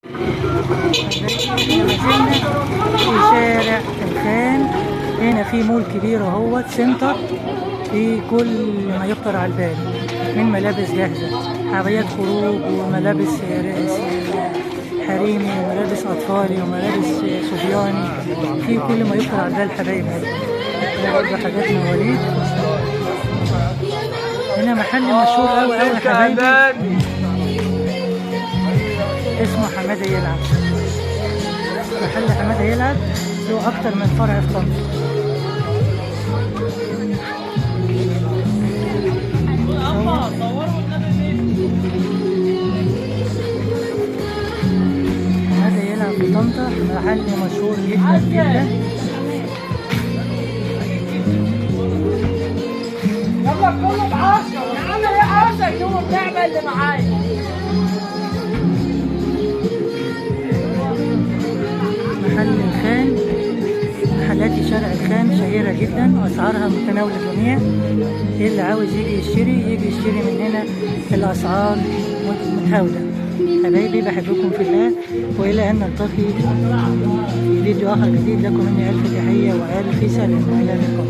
في شارع الخان. هنا في مول كبير اهوت سنتر في كل ما يخطر على البال من ملابس جاهزة، عبايات خروج وملابس حريمي وملابس أطفالي وملابس صبياني، في كل ما يخطر على البال حبايبي. هنا برضه حاجات مواليد. هنا محل مشهور أوي أوي حبايبي اسمه حمادة يلعب. محل حمادة يلعب له أكتر من فرع في طنطا. حمادة يلعب في طنطا محل مشهور جدا جدا. يلا كله ب10 يا عم، ايه قصدك يوم اللعبه اللي معايا؟ محل الخان. محلات شارع الخان شهيرة جدا وأسعارها متناولة الجميع. اللي عاوز يجي يشتري من هنا. الأسعار متهاودة. حبايبي بحبكم في الله، وإلى أن نلتقي في فيديو آخر جديد. لكم مني ألف تحية وألف سلام. إلى اللقاء.